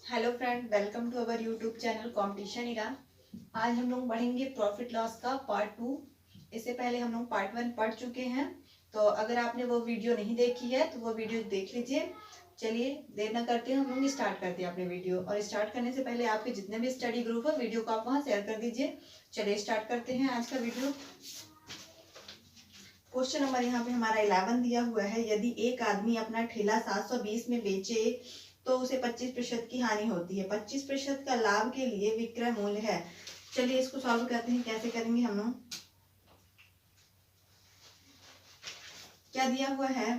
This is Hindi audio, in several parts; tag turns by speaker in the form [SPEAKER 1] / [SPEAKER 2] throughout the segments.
[SPEAKER 1] Hello friend, welcome to our YouTube channel competition era. आज हम लोग पढ़ेंगे प्रॉफिट लॉस का पार्ट 2। इससे पहले हम लोग पार्ट 1 पढ़ चुके हैं, तो अगर आपने वो वीडियो नहीं देखी है तो वो वीडियो देख लीजिए। चलिए देर ना करते हैं, हम लोग स्टार्ट करते हैं अपने वीडियो। और स्टार्ट करने से पहले आपके जितने भी स्टडी ग्रुप है वीडियो को आप वहाँ शेयर कर दीजिए। चलिए स्टार्ट करते हैं आज का वीडियो। क्वेश्चन नंबर यहाँ पे हमारा 11 दिया हुआ है। यदि एक आदमी अपना ठेला 720 में बेचे तो उसे 25% की हानि होती है। 25% का लाभ के लिए विक्रय मूल्य है। चलिए इसको सॉल्व करते हैं। कैसे करेंगे हम लोग? क्या दिया हुआ है?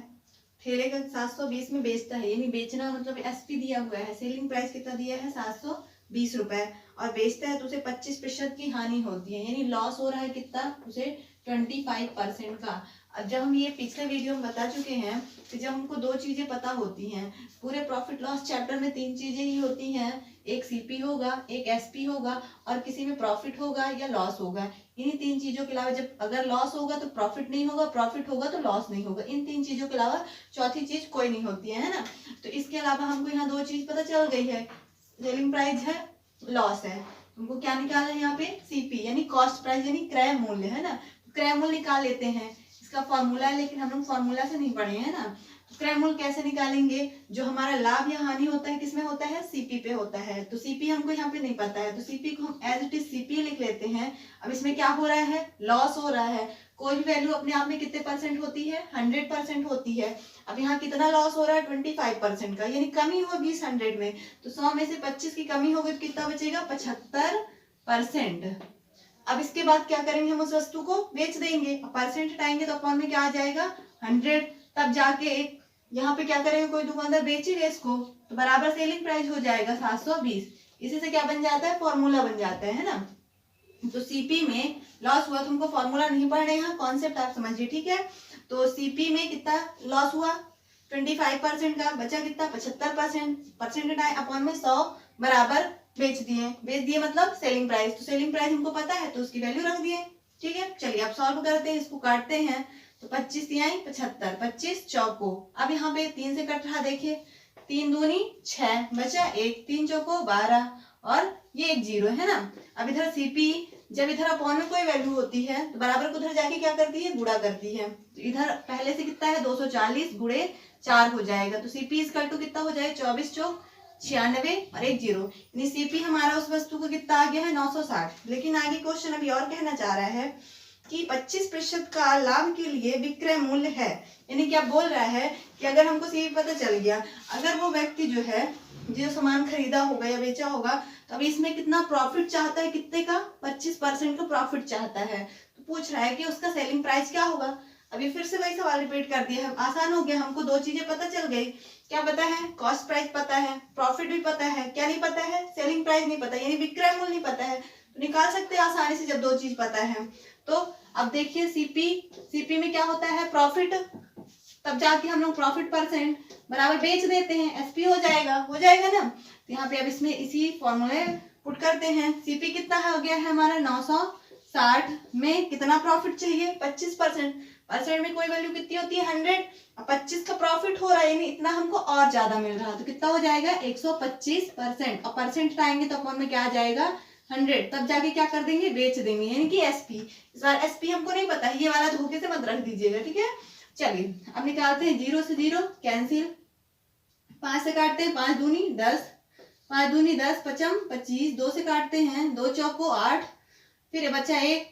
[SPEAKER 1] ठेले का 720 में बेचता है, यानी बेचना मतलब एसपी दिया हुआ है। सेलिंग प्राइस कितना दिया है? 720 रुपए। और बेचता है तो उसे 25% की हानि होती है, यानी लॉस हो रहा है कितना? उसे 25% का। अब जब हम ये पिछले वीडियो में बता चुके हैं कि जब हमको दो चीजें पता होती हैं, पूरे प्रॉफिट लॉस चैप्टर में 3 चीजें ही होती हैं। एक सीपी होगा, एक एसपी होगा, और किसी में प्रॉफिट होगा या लॉस होगा। इन्हीं 3 चीजों के अलावा, जब अगर लॉस होगा तो प्रॉफिट नहीं होगा, प्रॉफिट होगा तो लॉस नहीं होगा। इन 3 चीजों के अलावा चौथी चीज कोई नहीं होती है ना। तो इसके अलावा हमको यहाँ 2 चीज पता चल गई है। सेलिंग प्राइस है, लॉस है। हमको क्या निकालना है यहाँ पे? सीपी यानी कॉस्ट प्राइस, यानी क्रय मूल्य है ना। क्रय मूल्य निकाल लेते हैं। इसका फॉर्मूला है, लेकिन हम लोग फॉर्मूला से नहीं पढ़े हैं ना। क्रय मूल्य कैसे निकालेंगे? जो हमारा लाभ या हानि होता है किसमें होता है? सीपी पे होता है। तो सीपी हमको यहाँ पे नहीं पता है, तो सीपी को हम एज इट इज सीपी लिख लेते हैं। अब इसमें क्या हो रहा है? लॉस हो रहा है। कोई भी वैल्यू अपने आप में कितने परसेंट होती है? 100% होती है। अब यहाँ कितना लॉस हो रहा है? 25% का, यानी कमी होगी 100 में। तो 100 में से 25 की कमी होगी तो कितना बचेगा? 75%। अब इसके बाद क्या करेंगे? हम उस वस्तु को बेच देंगे। परसेंट हटाएंगे तो अपॉन में क्या आ जाएगा? 100। तब जाके एक यहाँ पे क्या करेंगे? कोई दुकानदार बेचेगा इसको, तो बराबर सेलिंग प्राइस हो जाएगा 720। इसी से क्या बन जाता है? फॉर्मूला बन जाता है ना। तो सीपी में लॉस हुआ, तुमको फॉर्मूला नहीं पढ़ रहे हैं, कॉन्सेप्ट आप समझिए, ठीक है। तो सीपी में कितना लॉस हुआ? 25% का। बचा कितना? 75%। परसेंट हटाए, अपॉन में 100 बराबर बेच दिए मतलब सेलिंग प्राइस। तो सेलिंग प्राइस हमको पता है तो उसकी वैल्यू रख दिए, ठीक है। चलिए अब सॉल्व करते हैं, इसको काटते हैं। तो 25 आई 75, 25 चौको। अब यहाँ पे 3 से कट रहा, देखिए 3 दूनी 6, बचा 1, 3 चौको 12, और ये एक 0 है ना। अब इधर सीपी, जब इधर अपॉन में कोई वैल्यू होती है तो बराबर को उधर जाके क्या करती है? गुणा करती है। तो इधर पहले से कितना है? 240 गुणे 4 हो जाएगा। तो सीपी इक्वल टू कितना हो जाएगा? 24 चौक 96 और एक 0, यानी सीपी हमारा उस वस्तु को कितना आ गया है? 960। लेकिन आगे क्वेश्चन अभी और कहना चाह रहा है कि 25% का लाभ के लिए विक्रय मूल्य है। यानी क्या बोल रहा है कि अगर हमको सीपी पता चल गया, अगर वो व्यक्ति जो है जो सामान खरीदा होगा या बेचा होगा, तो अभी इसमें कितना प्रॉफिट चाहता है? कितने का? 25% का प्रॉफिट चाहता है। तो पूछ रहा है कि उसका सेलिंग प्राइस क्या होगा। अभी फिर से वही सवाल रिपीट कर दिया है, आसान हो गया। हमको 2 चीजें पता चल गई। क्या पता है? कॉस्ट प्राइस पता है, प्रॉफिट भी पता है। क्या नहीं पता है? सेलिंग प्राइस नहीं पता, यानी विक्रय मूल्य नहीं पता है। तो निकाल सकते हैं आसानी से जब 2 चीज पता है। तो अब देखिए सीपी में क्या होता है? प्रॉफिट। तब जाके हम लोग प्रॉफिट परसेंट बराबर बेच देते हैं, एसपी हो जाएगा ना। तो यहाँ पे अब इसमें इसी फॉर्मूले पुट करते हैं। सीपी कितना हो गया है हमारा? 960 में कितना प्रॉफिट चाहिए? 25%। परसेंट में कोई वैल्यू कितनी होती है? 100। अब 25 का प्रॉफिट हो रहा है, यानी इतना हमको और ज्यादा मिल रहा है, तो कितना हो जाएगा? 125%। और परसेंट हटाएंगे तो अपॉन में क्या आ जाएगा? 100। तब जाके क्या कर देंगे? बेच देंगे, यानी कि एसपी। इस बार एसपी हमको नहीं पता है, ये वाला धोखे से मत रख दीजिएगा, ठीक है। चलिए अब निकालते हैं। 0 से 0 कैंसिल, 5 से काटते हैं 5 दूनी 10, 5 दूनी 10, 55 25, 2 से काटते हैं 2 चौको 8, फिर बचा 1,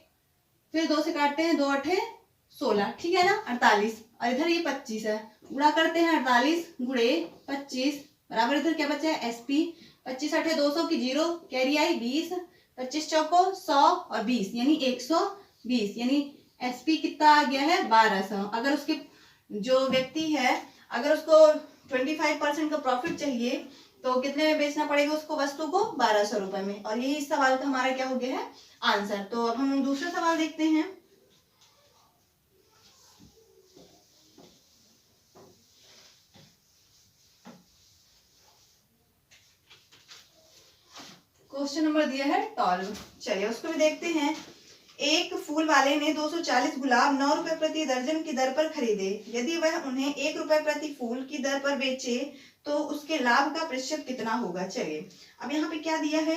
[SPEAKER 1] फिर 2 से काटते हैं 2 8 16, ठीक है ना, 48। और इधर ये 25 है, गुणा करते हैं 48 गुणे 25 बराबर इधर क्या बचा है? एसपी। 25 8 200 की 0 कैरी आई 20, 25 चौको 100 और 20 यानी 120, यानी एसपी कितना आ गया है? 1200। अगर उसके जो व्यक्ति है, अगर उसको 25% का प्रॉफिट चाहिए तो कितने में बेचना पड़ेगा उसको वस्तु को? 1200 रुपए में। और यही इस सवाल का हमारा क्या हो गया है? आंसर। तो अब हम दूसरा सवाल देखते हैं। क्वेश्चन नंबर दिया है 12। चलिए उसको भी देखते हैं। एक फूल वाले ने 240 गुलाब 9 रुपए प्रति दर्जन की दर पर खरीदे। यदि वह उन्हें 1 रुपए प्रति फूल की दर पर बेचे तो उसके लाभ का प्रतिशत कितना होगा। चलिए अब यहाँ पे क्या दिया है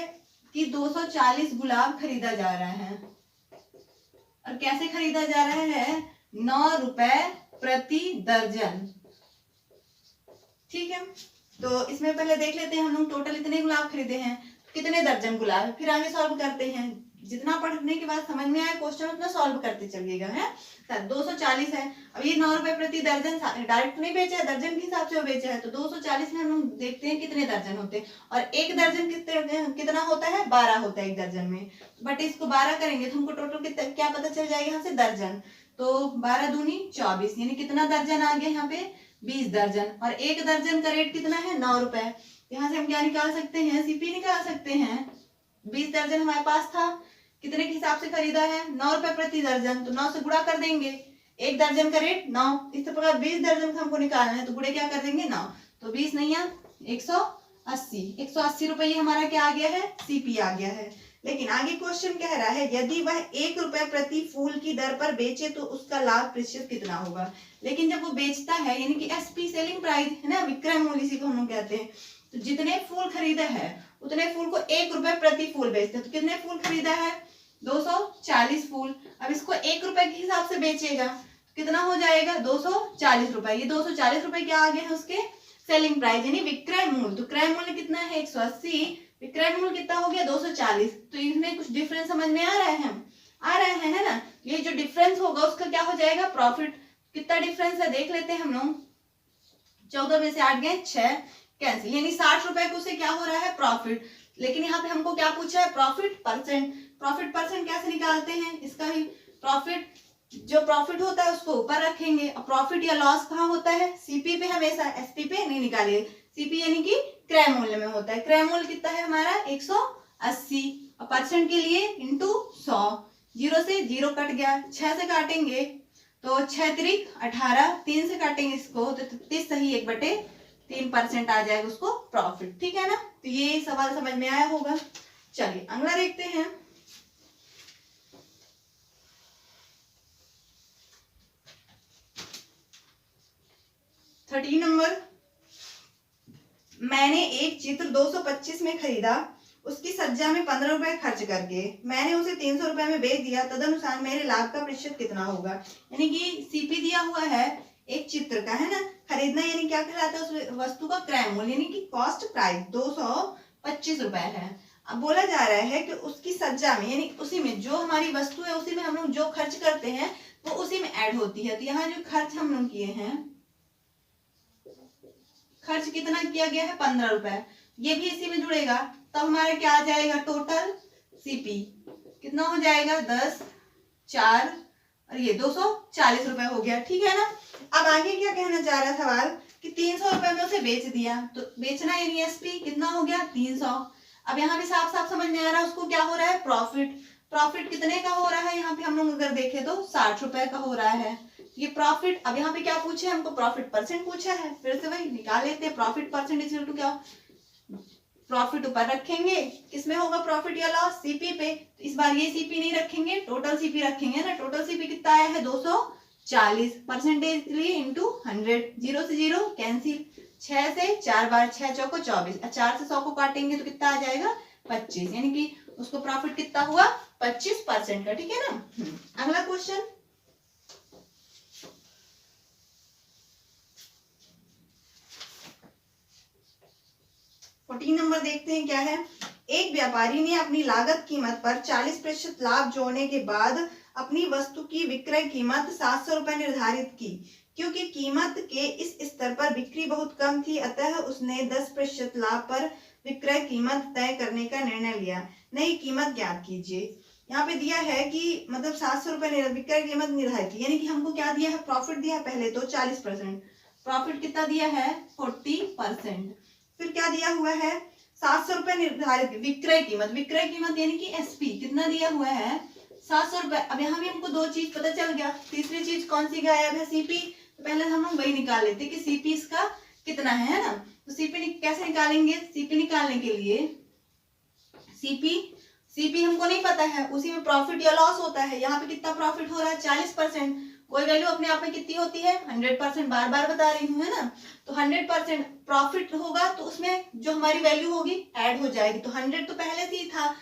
[SPEAKER 1] कि 240 गुलाब खरीदा जा रहा है, और कैसे खरीदा जा रहा है, 9 रुपए प्रति दर्जन। ठीक है, तो इसमें पहले देख लेते हैं हम लोग टोटल इतने गुलाब खरीदे हैं, कितने दर्जन गुलाब है, फिर आगे सॉल्व करते हैं। जितना पढ़ने के बाद समझ में आए क्वेश्चन उतना सॉल्व करते चलिएगा। है 240 है, अब ये 9 रुपए प्रति दर्जन डायरेक्ट नहीं बेचा है, दर्जन के हिसाब से वो बेचा है, तो 240 में हम लोग देखते हैं कितने दर्जन होते हैं, और एक दर्जन कितना होता है, 12 होता है एक दर्जन में, बट इसको 12 करेंगे तो हमको टोटल क्या पता चल जाएगा यहाँ से, दर्जन। तो 12 दूनी 24, यानी कितना दर्जन आ गया यहाँ पे, 20 दर्जन, और एक दर्जन का रेट कितना है, 9 रुपए। यहाँ से हम क्या निकाल सकते हैं, सीपी निकाल सकते हैं। 20 दर्जन हमारे पास था, कितने के हिसाब से खरीदा है, 9 रुपए प्रति दर्जन, तो 9 से गुणा कर देंगे, एक दर्जन का रेट 9, इस प्रकार 20 दर्जन का हमको निकालना है, तो गुणे क्या कर देंगे 9, तो 20 नहीं है 180 रुपए, ये हमारा क्या आ गया है, सीपी आ गया है। लेकिन आगे क्वेश्चन कह रहा है यदि वह 1 रुपए प्रति फूल की दर पर बेचे तो उसका लाभ प्रतिशत कितना होगा। लेकिन जब वो बेचता है, यानी कि एसपी सेलिंग प्राइस है ना, विक्रय मूल्य इसी को हम लोग कहते हैं, तो जितने फूल खरीदा है उतने फूल को 1 रुपए प्रति फूल बेचते हैं, तो कितने फूल खरीदा है, 240 फूल। अब इसको 1 रुपए के हिसाब से बेचेगा तो कितना हो जाएगा, 240 रुपए। ये 240 रुपए क्या आ गए हैं उसके सेलिंग प्राइस, यानी विक्रय मूल्य। तो क्रय मूल्य कितना है 180, विक्रय मूल्य कितना हो गया 240। तो इसमें कुछ डिफरेंस समझ में आ रहे हैं, है ना। ये जो डिफरेंस होगा उसका क्या हो जाएगा, प्रॉफिट। कितना डिफरेंस है देख लेते हैं हम लोग, 14 में से 8 गए 6, कैंसिल, यानी 60 रुपए को से क्या हो रहा है, प्रॉफिट। लेकिन यहाँ पे हमको क्या पूछा है, प्रॉफिट परसेंट। प्रॉफिट परसेंट कैसे निकालते हैं, इसका ही प्रॉफिट, जो प्रॉफिट होता है उसको ऊपर रखेंगे, और प्रॉफिट या लॉस कहाँ होता है, सीपी पे हमेशा, एसपी पे नहीं निकालिए। सीपी यानी कि क्रय मूल्य में होता है। क्रय मूल्य कितना है हमारा 180, और परसेंट के लिए इंटू 100, 0 से 0 कट गया, 6 से काटेंगे तो 6 त्रिक 18, 3 से काटेंगे इसको तो 33 सही 1/3% आ जाएगा उसको प्रॉफिट। ठीक है ना, तो ये सवाल समझ में आया होगा। चलिए अगला देखते हैं। थर्टीन नंबर, मैंने एक चित्र 225 में खरीदा, उसकी सज्जा में 15 रुपए खर्च करके मैंने उसे 300 रुपए में बेच दिया, तदनुसार मेरे लाभ का प्रतिशत कितना होगा। यानी कि सीपी दिया हुआ है एक चित्र का, है ना, खरीदना यानी क्या कहलाता है, उस वस्तु का क्रय मूल्य यानी कि कॉस्ट प्राइस 225 रुपए है। अब बोला जा रहा है कि उसकी सज्जा में, यानी उसी में जो हमारी वस्तु है उसी में हम लोग जो खर्च करते हैं वो उसी में ऐड होती है। तो यहाँ जो खर्च हम लोग किए हैं, खर्च कितना किया गया है 15 रुपए, ये भी इसी में जुड़ेगा, तब हमारा क्या आ जाएगा, टोटल सीपी कितना हो जाएगा 10, 4 और ये 240 रुपए हो गया। ठीक है ना। अब आगे क्या कहना चाह रहा सवाल कि 300 रुपए में उसे बेच दिया, तो बेचना यानी एसपी कितना हो गया 300। अब यहाँ पे साफ साफ समझ में आ रहा है उसको क्या हो रहा है, प्रॉफिट। प्रॉफिट कितने का हो रहा है, यहाँ पे हम लोग अगर देखें तो 60 रुपए का हो रहा है ये प्रॉफिट। अब यहाँ पे क्या पूछे हमको, प्रॉफिट परसेंट पूछा है, फिर से वही निकाल लेते हैं। प्रॉफिट परसेंट इक्वल टू क्या, प्रॉफिट ऊपर रखेंगे, किसमें होगा प्रॉफिट या लॉस, सीपी पे। तो इस बार ये सीपी नहीं रखेंगे, टोटल सीपी रखेंगे ना। टोटल सीपी कितना आया है 240, परसेंटेज लिए इंटू 100, 0 से 0 कैंसिल, 6 से 4 बार 6 चौको 24, 4 से 100 को काटेंगे तो कितना आ जाएगा 25, यानी कि उसको प्रॉफिट कितना हुआ 25% का। ठीक है ना। अगला क्वेश्चन, फोर्टीन नंबर देखते हैं क्या है। एक व्यापारी ने अपनी लागत कीमत पर 40% लाभ जोड़ने के बाद अपनी वस्तु की विक्रय कीमत 700 रुपए निर्धारित की। क्योंकि कीमत के इस स्तर पर बिक्री बहुत कम थी, अतः उसने 10% लाभ पर विक्रय कीमत तय करने का निर्णय लिया। नई कीमत ज्ञात कीजिए। यहाँ पे दिया है कि मतलब 700 रुपए विक्रय कीमत निर्धारित की, यानी कि हमको क्या दिया है, प्रॉफिट दिया है पहले तो 40%, प्रॉफिट कितना दिया है 40%। फिर क्या दिया हुआ है 700 रुपए निर्धारित विक्रय कीमत, विक्रय कीमत यानी कि एसपी कितना दिया हुआ है 700 रुपए। अब यहाँ भी हमको दो चीज पता चल गया, तीसरी चीज कौन सी गायब है, सीपी। तो पहले हम लोग वही निकाल लेते कि सीपी इसका कितना है ना। तो सीपी कैसे निकालेंगे, सीपी निकालने के लिए सीपी हमको नहीं पता है, उसी में प्रॉफिट या लॉस होता है। यहाँ पे कितना प्रॉफिट हो रहा है 40%, कोई वैल्यू अपने आप में कितनी होती है 100%, बार बार बता रही हूँ, है ना। तो 100% प्रॉफिट होगा तो उसमें जो हमारी वैल्यू होगी ऐड हो जाएगी। तो 100 तो पहले से ही था,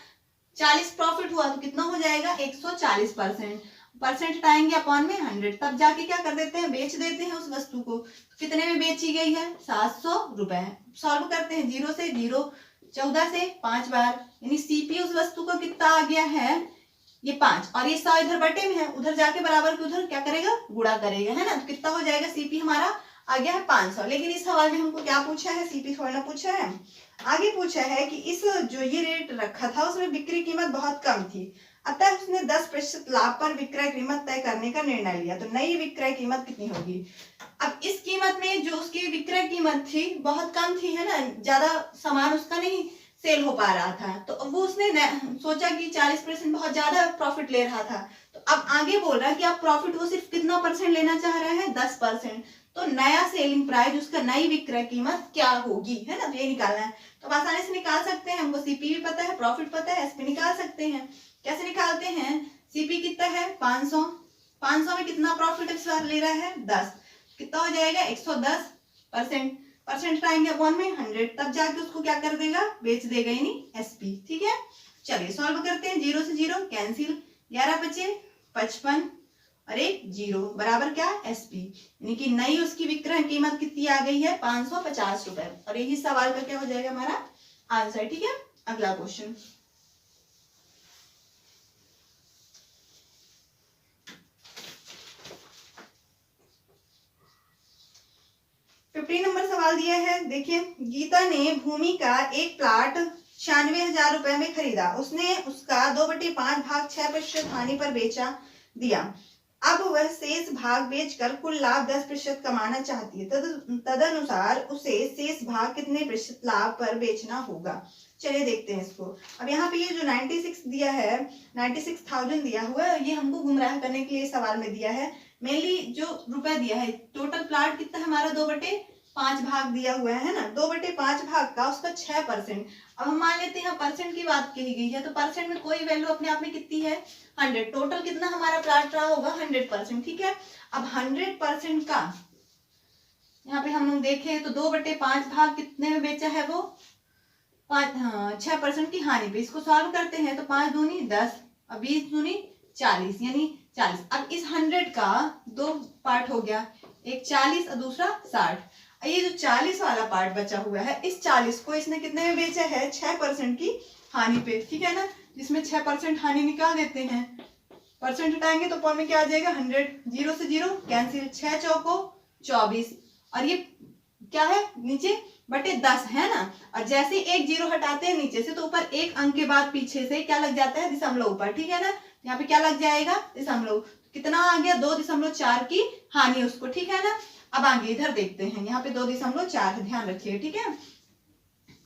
[SPEAKER 1] 40 प्रॉफिट हुआ तो कितना हो जाएगा 140%। परसेंट हटाएंगे अपॉन में 100, तब जाके क्या कर देते हैं बेच देते हैं उस वस्तु को। तो कितने में बेची गई है 700 रुपए। सॉल्व करते हैं, 0 से 0, 14 से 5 बार, यानी सीपी उस वस्तु को कितना आ गया है ये 5, और ये 100 इधर बटे में है, उधर जाके बराबर के उधर क्या करेगा गुणा करेगा, है ना। तो कितना हो जाएगा सीपी हमारा आ गया है 500। लेकिन इस सवाल में हमको क्या पूछा है, सीपी थोड़ा ना पूछा है, आगे पूछा है कि इस जो ये रेट रखा था उसमें बिक्री कीमत बहुत कम थी, अतः उसने 10% लाभ पर विक्रय कीमत तय करने का निर्णय लिया। तो नई विक्रय कीमत कितनी होगी। अब इस कीमत में जो उसकी विक्रय कीमत थी बहुत कम थी, है ना, ज्यादा सामान उसका नहीं सेल हो पा रहा था, तो वो उसने सोचा कि 40% बहुत ज्यादा प्रॉफिट ले रहा था। तो अब आगे बोल रहा है कि अब प्रॉफिट वो सिर्फ कितना परसेंट लेना चाह रहा है 10%। तो नया सेलिंग प्राइस उसका नई विक्रय कीमत क्या होगी, है ना, तो ये निकालना है। तो आसानी से निकाल सकते हैं, हमको सीपी भी पता है, प्रॉफिट पता है, एसपी निकाल सकते हैं। कैसे निकालते हैं, सीपी कितना है 500, 500 में कितना प्रॉफिट इस बार ले रहा है 10, कितना हो जाएगा 110%। परसेंट आएंगे अपॉन में 100, तब जाके उसको क्या कर देगा बेच देगा, यानी एसपी। ठीक है, चलिए सॉल्व करते हैं। 0 से 0 कैंसिल, 11 बचे 55 और 1 0 बराबर क्या एसपी, यानी कि नई उसकी विक्रय कीमत कितनी आ गई है 550 रुपए। और यही सवाल का क्या हो जाएगा हमारा आंसर। ठीक है, अगला क्वेश्चन। 15 नंबर सवाल दिया है, देखिए। गीता ने भूमि का एक प्लाट 96,000 रुपए में खरीदा, उसने उसका 2/5 भाग 6% हानि पर बेचा दिया। अब वह शेष भाग बेचकर कुल लाभ 10% कमाना चाहती है, तदनुसार उसे शेष भाग कितने प्रतिशत लाभ पर बेचना होगा। चलिए देखते हैं इसको। अब यहाँ पे ये जो 96 दिया है, 96,000 दिया हुआ है, ये हमको गुमराह करने के लिए सवाल में दिया है। मेनली जो रुपए दिया है, टोटल प्लाट कितना है हमारा 2/5 भाग दिया हुआ है ना, 2/5 भाग का उसका 6%। अब हम मान लेते हैं परसेंट की बात कही गई है, तो परसेंट में कोई वैल्यू अपने आप में कितनी है 100, टोटल कितना हमारा प्लाट रहा होगा 100%। ठीक है, अब 100% का यहाँ पे हम लोग देखें तो 2/5 भाग कितने में बेचा है वो 6% की हानि पे। इसको सॉल्व करते हैं तो 5 दूनी 10 और 20 दूनी 40, यानी 40। अब इस 100 का दो पार्ट हो गया, एक 40 और दूसरा 60। ये जो 40 वाला पार्ट बचा हुआ है, इस 40 को इसने कितने में बेचा है 6% की हानि पे। ठीक है ना, जिसमें 6% हानि निकाल देते हैं, परसेंट हटाएंगे तो पॉइंट में क्या आ जाएगा 100। 0 से 0 कैंसिल, 6 चौको 24 और ये क्या है नीचे बटे 10 है ना। और जैसे एक 0 हटाते हैं नीचे से तो ऊपर एक अंक के बाद पीछे से क्या लग जाता है दशमलव ऊपर। ठीक है ना, यहाँ पे क्या लग जाएगा दशमलव, कितना आ गया 2.4 की हानि उसको। ठीक है ना, अब आगे इधर देखते हैं, यहाँ पे 2.4 है, ध्यान रखिए। ठीक है,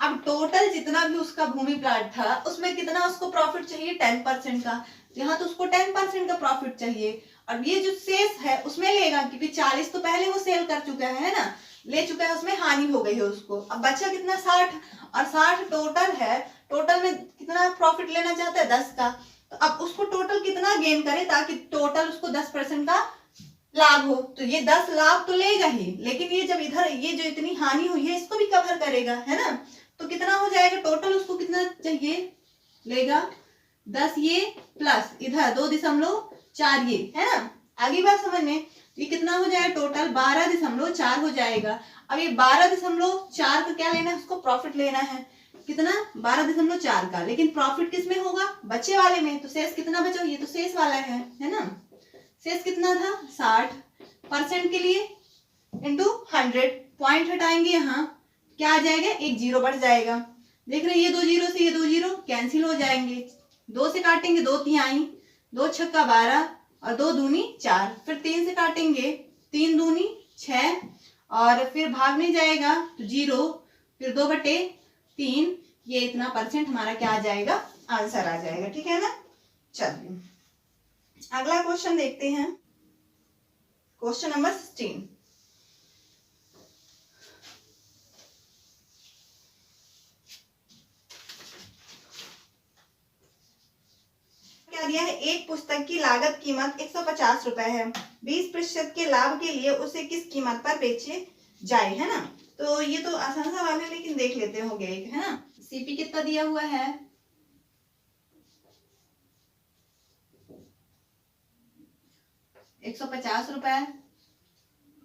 [SPEAKER 1] अब टोटल जितना भी उसका भूमि प्लाट था उसमें कितना उसको प्रॉफिट चाहिए 10% का, यहाँ तो उसको 10% का प्रॉफिट चाहिए। और ये जो शेष है उसमें लेगा, क्योंकि 40 तो पहले वो सेल कर चुका है ना, ले चुका है, उसमें हानि हो गई है उसको। अब बचा कितना 60, और 60 टोटल है, टोटल में कितना प्रॉफिट लेना चाहता है 10 का। तो अब उसको टोटल कितना गेन करे ताकि टोटल उसको 10% का लाभ हो। तो ये 10 लाभ तो लेगा ही, लेकिन ये जब इधर ये जो इतनी हानि हुई है इसको भी कवर करेगा, है ना। तो कितना हो जाएगा टोटल उसको कितना चाहिए लेगा 10 ये प्लस इधर 2.4 ये, है ना। आगे बात समझ में, ये कितना हो जाएगा टोटल 12.4 हो जाएगा। अब ये 12.4 का क्या लेना है उसको प्रॉफिट लेना है, कितना 12.4 का, लेकिन प्रॉफिट किस में होगा बच्चे वाले में। तो शेष कितना बचा, ये तो शेष वाला है ना। शेष कितना था 60% के लिए इंटू 100, पॉइंट हटाएंगे यहाँ क्या आ जाएगा एक 0 बढ़ जाएगा। देख रहे हैं ये 2 0 से ये 2 0 कैंसिल हो जाएंगे, 2 से काटेंगे 2 तिहाई, 2 छक्का 12 और 2 दूनी 4, फिर 3 से काटेंगे 3 दूनी 6 और फिर भाग नहीं जाएगा तो 0, फिर 2/3, ये इतना परसेंट हमारा क्या आ जाएगा आंसर आ जाएगा। ठीक है ना, चलिए अगला क्वेश्चन देखते हैं, क्वेश्चन नंबर 16। क्या दिया है, एक पुस्तक की लागत कीमत 150 रुपए है, 20% के लाभ के लिए उसे किस कीमत पर बेचे जाए, है ना। तो ये तो आसान सवाल है, लेकिन देख लेते हो गए, है ना। सीपी कितना दिया हुआ है, 150 रुपए,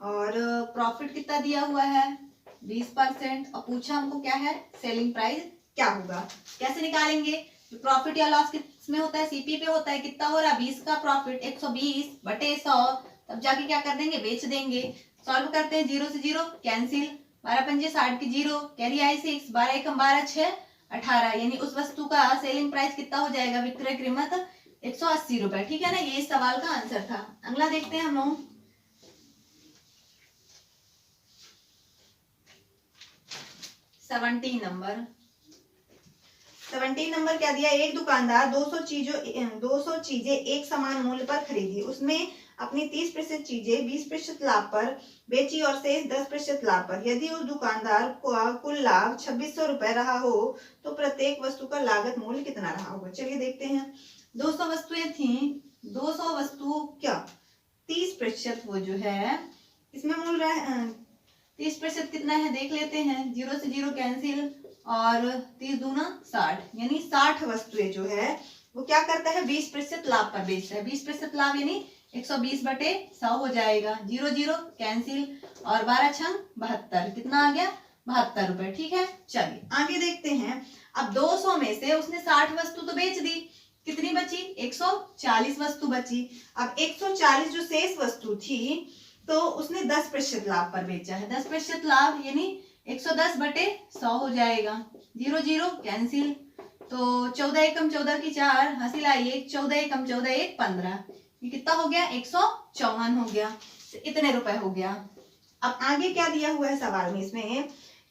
[SPEAKER 1] और प्रॉफिट कितना दिया हुआ है, 20%, और पूछा हमको क्या है, सेलिंग प्राइस क्या होगा। कैसे निकालेंगे, जो प्रॉफिट या लॉस किसमें होता है, सीपी पे होता है, कितना हो रहा है 20 का प्रॉफिट, 120 बटे 100, तब जाके क्या कर देंगे, बेच देंगे। सॉल्व करते हैं, 0 से 0 कैंसिल, 12 पंजे 60 की 0, कैरी आई 6, 12 एकम 12, 6 18, यानी उस वस्तु का सेलिंग प्राइस कितना हो जाएगा, विक्रय कीमत 180 रुपए, ठीक है ना। ये इस सवाल का आंसर था। अगला देखते हैं हम लोग, 17 नंबर। 17 नंबर क्या दिया, एक दुकानदार 200 चीजें एक समान मूल्य पर खरीदी, उसने अपनी 30% चीजें 20% लाभ पर बेची और शेष 10% लाभ पर। यदि उस दुकानदार का कुल लाभ 2600 रुपए रहा हो तो प्रत्येक वस्तु का लागत मूल्य कितना रहा होगा। चलिए देखते हैं, 200 वस्तुएं थी, 200 वस्तु क्या 30% वो जो है इसमें मूल्य 30% कितना है, देख लेते हैं, 0 से 0 कैंसिल, और 30 दूना 60, यानी 60 वस्तुएं जो है वो क्या करता है, 20% लाभ पर बेचता है। 20% लाभ यानी 120 बटे 100 हो जाएगा, 0 0 कैंसिल, और 12 छंग 72, कितना आ गया, 72 रुपए, ठीक है। चलिए आगे देखते हैं, अब 200 में से उसने 60 वस्तु तो बेच दी, कितनी बची, 140 वस्तु बची। अब 140 जो शेष वस्तु थी तो उसने 10% लाभ पर बेचा है, 10% लाभ यानी 110 बटे 100 हो जाएगा, 0 0 कैंसिल, तो 14 एकम 14 की 4, हासिल आई 1, 14 एकम 14 1 15, ये कितना हो गया, 154 हो गया, तो इतने रुपए हो गया। अब आगे क्या दिया हुआ है सवाल में, इसमें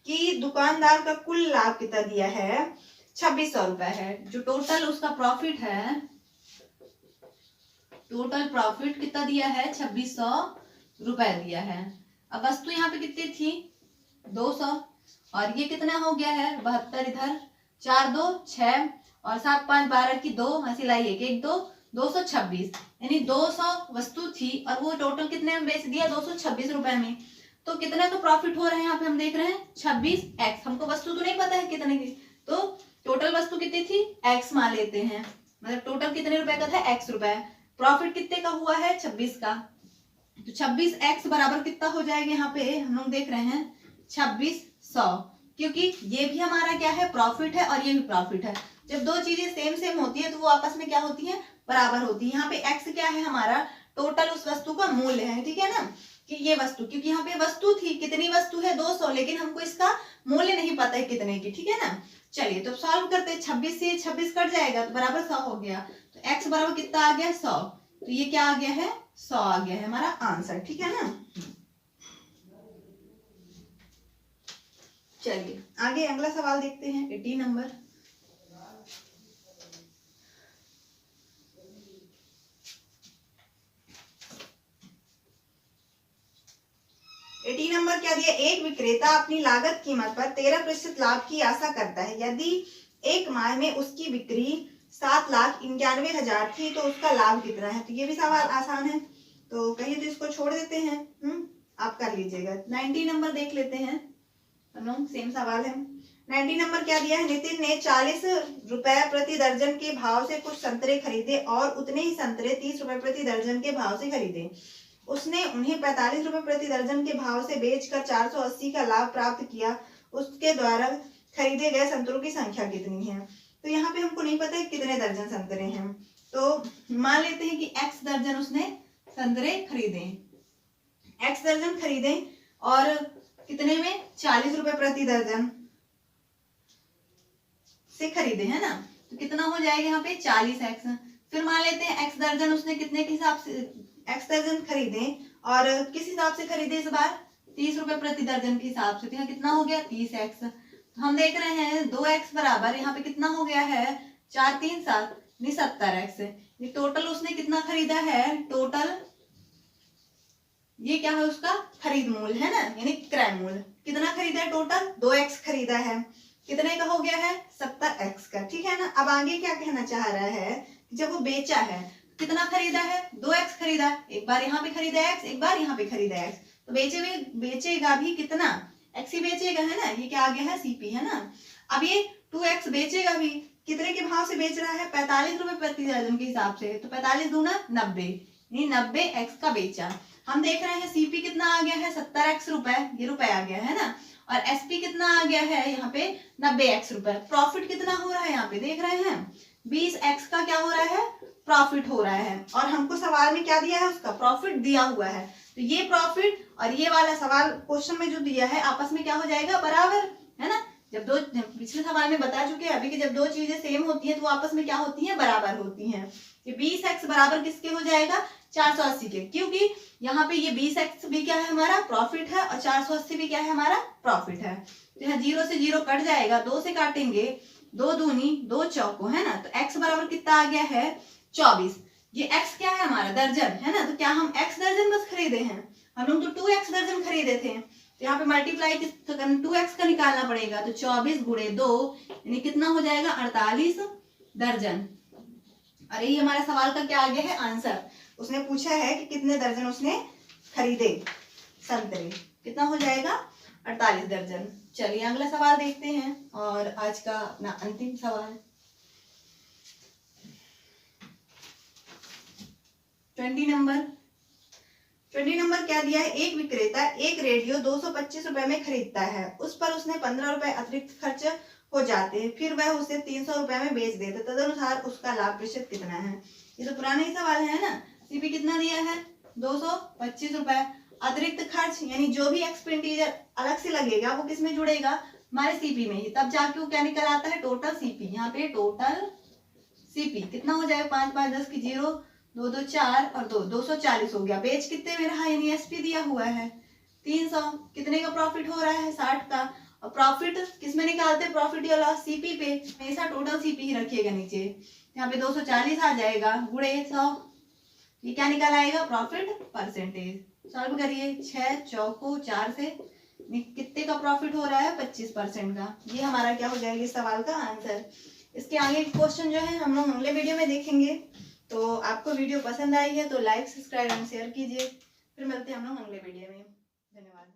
[SPEAKER 1] कि दुकानदार का कुल लाभ कितना दिया है, 2600 रुपए है, जो टोटल उसका प्रॉफिट है, टोटल प्रॉफिट कितना दिया है, 2600 रुपए दिया है। अब वस्तु यहाँ पे कितनी थी, 200, और ये कितना हो गया है, 72, इधर 4 2 6, और 7 5 12 की 2, हासिल आई 1 1 2, 226, यानी 200 वस्तु थी और वो टोटल कितने में बेच दिया, 226 रुपए में। तो कितने का प्रॉफिट हो रहा है, यहाँ पे हम देख रहे हैं 26x, हमको वस्तु तो नहीं पता है कितने की, तो टोटल वस्तु कितनी थी, x मान लेते हैं, मतलब टोटल कितने रुपए का था, x रुपए, प्रॉफिट कितने का हुआ है, 26 का, तो 26x बराबर कितना हो जाएगा, यहाँ पे हम लोग देख रहे हैं 2600, क्योंकि ये भी हमारा क्या है, प्रॉफिट है, और ये भी प्रॉफिट है। जब दो चीजें सेम सेम होती है तो वो आपस में क्या होती है, बराबर होती है। यहाँ पे x क्या है, हमारा टोटल उस वस्तु का मूल्य है, ठीक है ना, कि ये वस्तु, क्योंकि यहाँ पे वस्तु थी, कितनी वस्तु है, 200, लेकिन हमको इसका मूल्य नहीं पता है कितने की, ठीक है ना। चलिए तो सॉल्व करते हैं, 26 से 26 कट जाएगा तो बराबर 100 हो गया, तो x बराबर कितना आ गया, 100, तो ये क्या आ गया है, 100 आ गया है हमारा आंसर, ठीक है ना। चलिए आगे अगला सवाल देखते हैं, 18 नंबर। नंबर क्या दिया, एक विक्रेता अपनी लागत कीमत पर 13% लाभ की आशा करता है। यदि एक माह में उसकी बिक्री 7,91,000 थी तो उसका लाभ कितना है। तो ये भी सवाल आसान है, तो कहिए तो इसको छोड़ देते हैं, आप कर लीजिएगा। 90 नंबर देख लेते हैं, सेम सवाल है। 90 नंबर क्या दिया है, नितिन ने 40 रुपए प्रति दर्जन के भाव से कुछ संतरे खरीदे और उतने ही संतरे 30 रुपए प्रति दर्जन के भाव से खरीदे। उसने उन्हें 45 रुपए प्रति दर्जन के भाव से बेचकर 480 का लाभ प्राप्त किया। उसके द्वारा खरीदे गए संतरों की संख्या कितनी है। तो यहाँ पे हमको नहीं पता है कितने दर्जन संतरे हैं, तो मान लेते हैं कि x दर्जन उसने संतरे खरीदे, x दर्जन खरीदे और कितने में, 40 रुपए प्रति दर्जन से खरीदे, है ना। तो कितना हो जाएगा यहाँ पे 40x। फिर मान लेते हैं x दर्जन उसने कितने के हिसाब से x दर्जन खरीदे और किस हिसाब से खरीदे इस बार, 30 रुपए प्रति दर्जन के हिसाब से। तो यहाँ कितना हो गया 30x। तो हम देख रहे हैं 2x बराबर यहाँ पे कितना हो गया है 4 3 7 70x। ये टोटल उसने कितना खरीदा है, टोटल ये क्या है उसका खरीद मूल्य, है ना, यानी क्रय मूल्य। कितना खरीदा है, टोटल 2x खरीदा है, कितने का हो गया है 70x का, ठीक है ना। अब आगे क्या कहना चाह रहा है, जब वो बेचा है कितना खरीदा है, 2x खरीदा, एक बार यहाँ पे खरीदा x, एक बार यहाँ पे खरीदा x, तो बेचेगा भी कितना, x ही बेचेगा, है ना। ये क्या आ गया है, CP, है ना। अब ये 2x बेचेगा भी, कितने के भाव से बेच रहा है, 45 रुपए प्रति दर्जन के हिसाब से, तो 45 दूना 90, यानी 90x का बेचा। हम देख रहे हैं CP कितना आ गया है, 70x रुपए, ये रुपए आ गया है ना, और SP कितना आ गया है यहाँ पे 90x रुपए। प्रॉफिट कितना हो रहा है यहाँ पे देख रहे हैं, 20x का क्या हो रहा है, प्रॉफिट हो रहा है। और हमको सवाल में क्या दिया है, उसका प्रॉफिट दिया हुआ है, तो ये प्रॉफिट और ये वाला सवाल क्वेश्चन में जो दिया है आपस में क्या हो जाएगा, बराबर, है ना। जब दो, पिछले सवाल में बता चुके हैं अभी कि जब दो चीजें सेम होती हैं तो आपस में क्या होती हैं, बराबर होती हैं। ये 20x बराबर किसके हो जाएगा, 480 के, क्योंकि यहाँ पे ये 20x भी क्या है, हमारा प्रॉफिट है, और 480 भी क्या है, हमारा प्रॉफिट है। तो यहाँ 0 से 0 कट जाएगा, 2 से काटेंगे, 2 दूनी 2 चौको, है ना। तो x बराबर कितना आ गया है, 24। ये x क्या है, हमारा दर्जन, है ना। तो क्या हम x दर्जन बस खरीदे हैं, हम लोग तो 2x दर्जन खरीदे थे, तो यहाँ पे मल्टीप्लाई 2x का निकालना पड़ेगा, तो 24 गुणे 2 यानी कितना हो जाएगा, 48 दर्जन। अरे ये हमारा सवाल का क्या आ गया है, आंसर। उसने पूछा है कि कितने दर्जन उसने खरीदे संतरे, कितना हो जाएगा, 48 दर्जन। चलिए अगला सवाल देखते हैं, और आज का अपना अंतिम सवाल 20 नंबर क्या दिया है, एक विक्रेता एक रेडियो 225 रुपए में खरीदता है, उस पर उसने 15 रुपए अतिरिक्त खर्च हो जाते हैं, फिर वह उसे 300 रुपए में बेच देता, तदनुसार उसका लाभ प्रतिशत कितना है। ये तो पुराना ही सवाल है ना। CP कितना दिया है, 225 रुपए, अतिरिक्त खर्च यानी जो भी एक्सपेंडिचर अलग से लगेगा वो किसमें जुड़ेगा, हमारे CP में ही, तब जाके वो क्या निकल आता है, टोटल CP। यहाँ पे टोटल CP कितना हो जाएगा, 5 5 10 की 0, 2 2 4 और 2 240 हो गया। बेच कितने में रहा, यानी SP दिया हुआ है 300, कितने का प्रॉफिट हो रहा है, 60 का। और प्रॉफिट किस में निकालते हैं, प्रॉफिट या लॉस, CP पे, हमेशा टोटल CP ही रखिएगा नीचे। यहाँ पे 240 आ जाएगा गुणे 100, ये क्या निकल आएगा, प्रॉफिट परसेंटेज। सॉल्व करिए, 6 चौको 4 से कितने का प्रॉफिट हो रहा है, 25% का। ये हमारा क्या हो जाएगा इस सवाल का आंसर। इसके आगे क्वेश्चन जो है हम लोग अगले वीडियो में देखेंगे। तो आपको वीडियो पसंद आई है तो लाइक, सब्सक्राइब एंड शेयर कीजिए। फिर मिलते हैं हम लोग अगले वीडियो में। धन्यवाद।